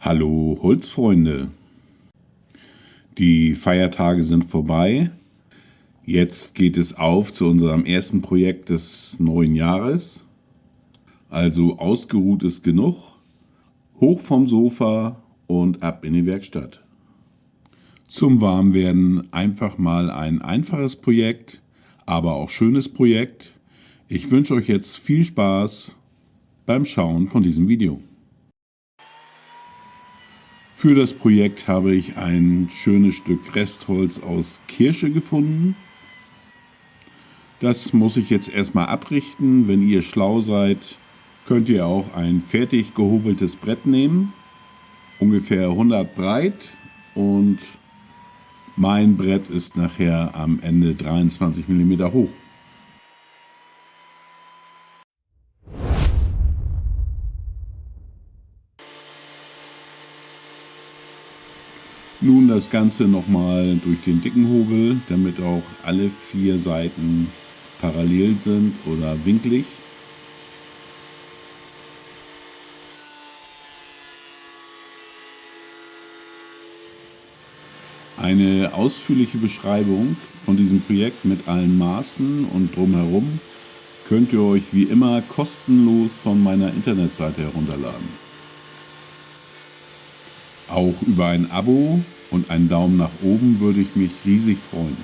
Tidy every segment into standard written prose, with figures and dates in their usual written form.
Hallo Holzfreunde, die Feiertage sind vorbei. Jetzt geht es auf zu unserem ersten Projekt des neuen Jahres. Also ausgeruht ist genug, hoch vom Sofa und ab in die Werkstatt. Zum Warmwerden einfach mal ein einfaches Projekt, aber auch schönes Projekt. Ich wünsche euch jetzt viel Spaß beim Schauen von diesem Video. Für das Projekt habe ich ein schönes Stück Restholz aus Kirsche gefunden. Das muss ich jetzt erstmal abrichten. Wenn ihr schlau seid, könnt ihr auch ein fertig gehobeltes Brett nehmen, ungefähr 100 breit, und mein Brett ist nachher am Ende 23 mm hoch. Nun das Ganze nochmal durch den dicken Hobel, damit auch alle 4 Seiten parallel sind oder winklig. Eine ausführliche Beschreibung von diesem Projekt mit allen Maßen und drumherum könnt ihr euch wie immer kostenlos von meiner Internetseite herunterladen. Auch über ein Abo und einen Daumen nach oben würde ich mich riesig freuen.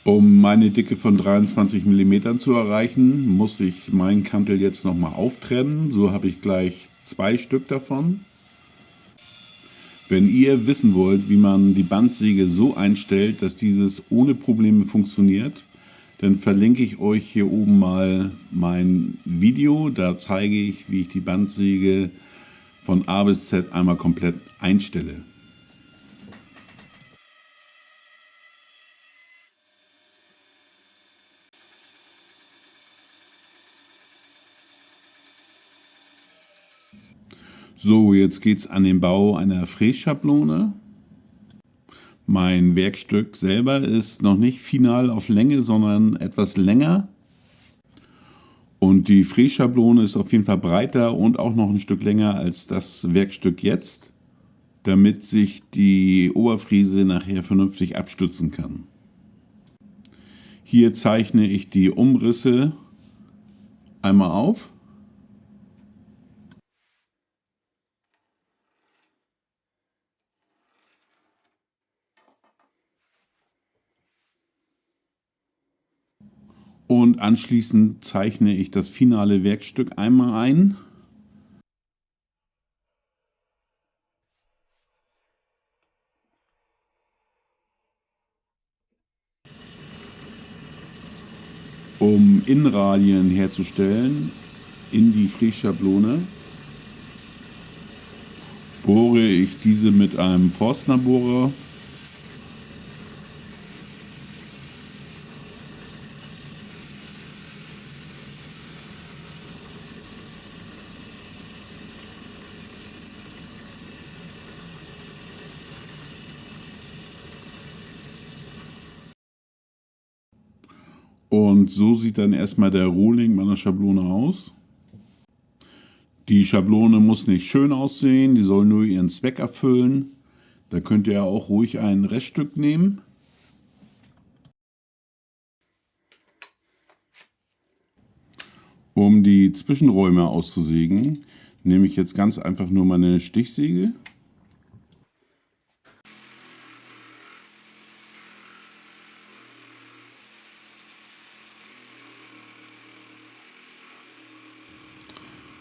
Um meine Dicke von 23 mm zu erreichen, muss ich meinen Kantel jetzt nochmal auftrennen. So habe ich gleich 2 Stück davon. Wenn ihr wissen wollt, wie man die Bandsäge so einstellt, dass dieses ohne Probleme funktioniert, dann verlinke ich euch hier oben mal mein Video. Da zeige ich, wie ich die Bandsäge von A bis Z einmal komplett einstelle. So, jetzt geht es an den Bau einer Frässchablone. Mein Werkstück selber ist noch nicht final auf Länge, sondern etwas länger. Und die Frässchablone ist auf jeden Fall breiter und auch noch ein Stück länger als das Werkstück jetzt, damit sich die Oberfräse nachher vernünftig abstützen kann. Hier zeichne ich die Umrisse einmal auf. Und anschließend zeichne ich das finale Werkstück einmal ein. Um Innenradien herzustellen in die Frässchablone, bohre ich diese mit einem Forstnerbohrer. Und so sieht dann erstmal der Rohling meiner Schablone aus. Die Schablone muss nicht schön aussehen, die soll nur ihren Zweck erfüllen. Da könnt ihr auch ruhig ein Reststück nehmen. Um die Zwischenräume auszusägen, nehme ich jetzt ganz einfach nur meine Stichsäge.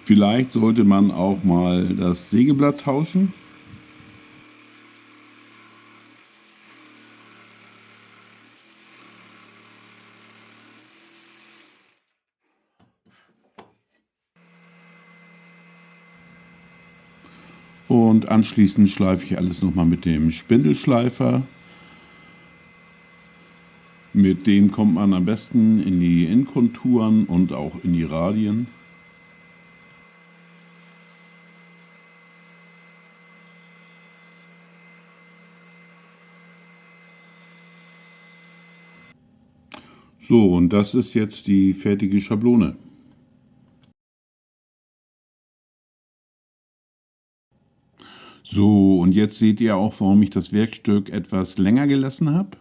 Vielleicht sollte man auch mal das Sägeblatt tauschen. Und anschließend schleife ich alles nochmal mit dem Spindelschleifer. Mit dem kommt man am besten in die Innenkonturen und auch in die Radien. So, und das ist jetzt die fertige Schablone. So, und jetzt seht ihr auch, warum ich das Werkstück etwas länger gelassen habe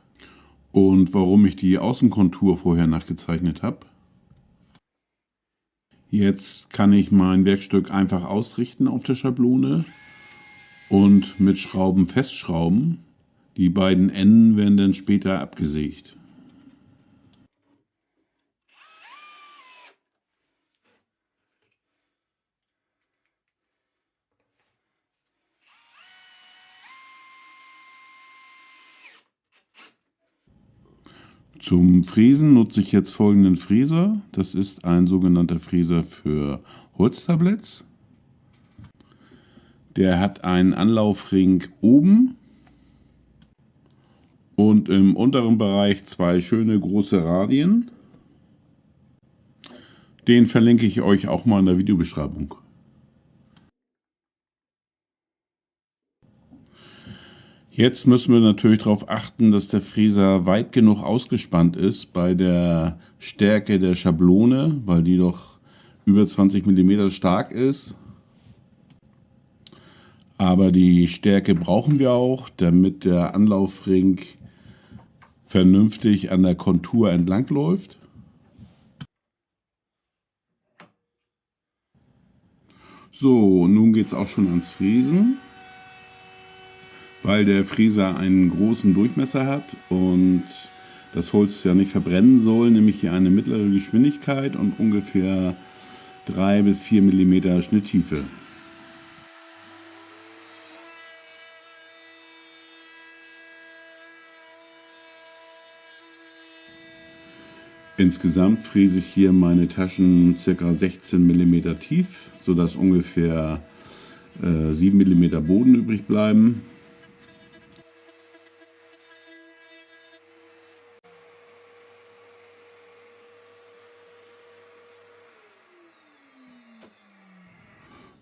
und warum ich die Außenkontur vorher nachgezeichnet habe. Jetzt kann ich mein Werkstück einfach ausrichten auf der Schablone und mit Schrauben festschrauben. Die beiden Enden werden dann später abgesägt. Zum Fräsen nutze ich jetzt folgenden Fräser. Das ist ein sogenannter Fräser für Holztabletts. Der hat einen Anlaufring oben und im unteren Bereich zwei schöne große Radien. Den verlinke ich euch auch mal in der Videobeschreibung. Jetzt müssen wir natürlich darauf achten, dass der Fräser weit genug ausgespannt ist bei der Stärke der Schablone, weil die doch über 20 mm stark ist. Aber die Stärke brauchen wir auch, damit der Anlaufring vernünftig an der Kontur entlang läuft. So, nun geht es auch schon ans Fräsen, weil der Fräser einen großen Durchmesser hat und das Holz ja nicht verbrennen soll, nehme ich hier eine mittlere Geschwindigkeit und ungefähr 3 bis 4 mm Schnitttiefe. Insgesamt fräse ich hier meine Taschen ca. 16 mm tief, sodass ungefähr 7 mm Boden übrig bleiben.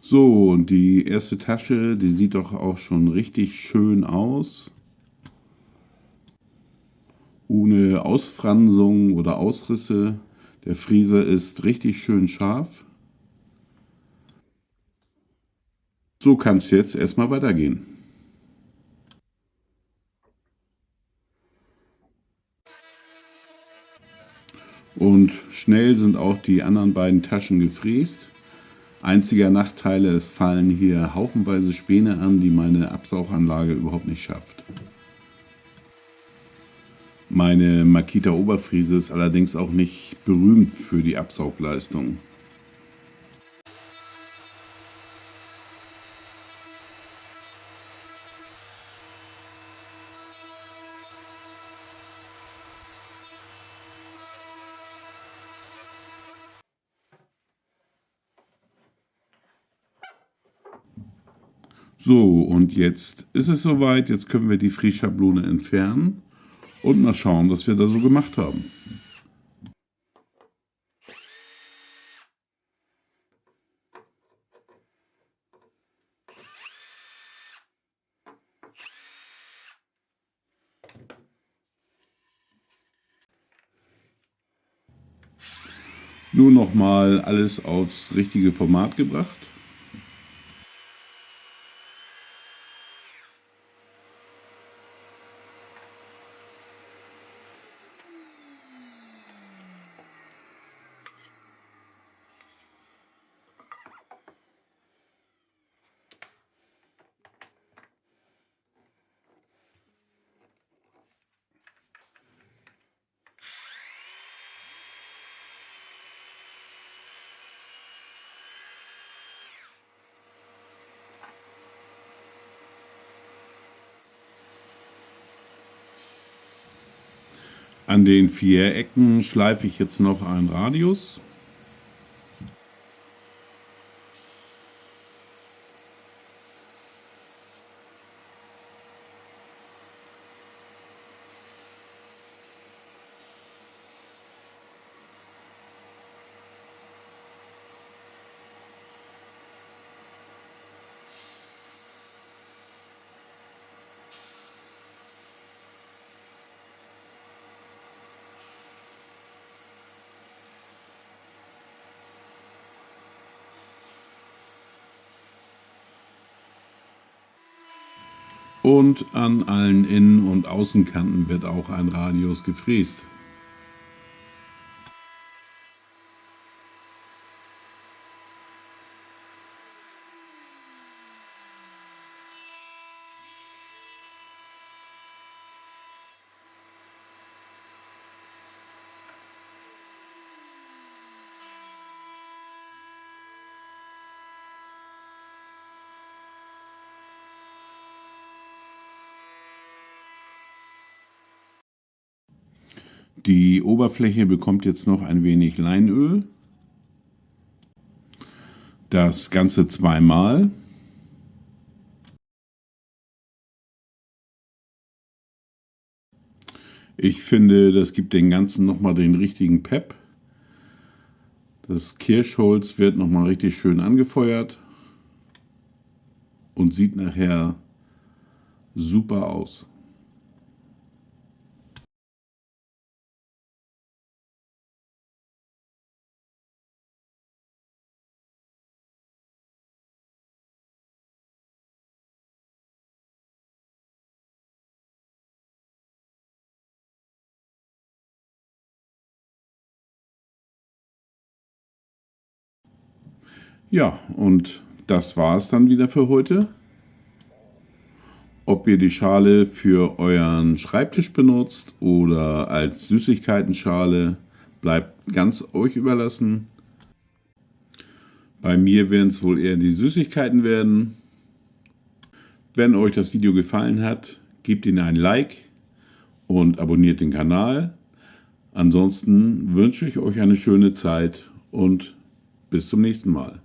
So, und die erste Tasche, die sieht doch auch schon richtig schön aus. Ohne Ausfransung oder Ausrisse. Der Fräser ist richtig schön scharf. So kann es jetzt erstmal weitergehen. Und schnell sind auch die anderen beiden Taschen gefräst. Einziger Nachteil, es fallen hier haufenweise Späne an, die meine Absauganlage überhaupt nicht schafft. Meine Makita Oberfräse ist allerdings auch nicht berühmt für die Absaugleistung. So, und jetzt ist es soweit. Jetzt können wir die Frässchablone entfernen und mal schauen, was wir da so gemacht haben. Nur noch mal alles aufs richtige Format gebracht. An den 4 Ecken schleife ich jetzt noch einen Radius. Und an allen Innen- und Außenkanten wird auch ein Radius gefräst. Die Oberfläche bekommt jetzt noch ein wenig Leinöl. Das Ganze zweimal. Ich finde, das gibt dem Ganzen nochmal den richtigen Pep. Das Kirschholz wird nochmal richtig schön angefeuert und sieht nachher super aus. Ja, und das war es dann wieder für heute. Ob ihr die Schale für euren Schreibtisch benutzt oder als Süßigkeitenschale, bleibt ganz euch überlassen. Bei mir werden es wohl eher die Süßigkeiten werden. Wenn euch das Video gefallen hat, gebt ihm ein Like und abonniert den Kanal. Ansonsten wünsche ich euch eine schöne Zeit und bis zum nächsten Mal.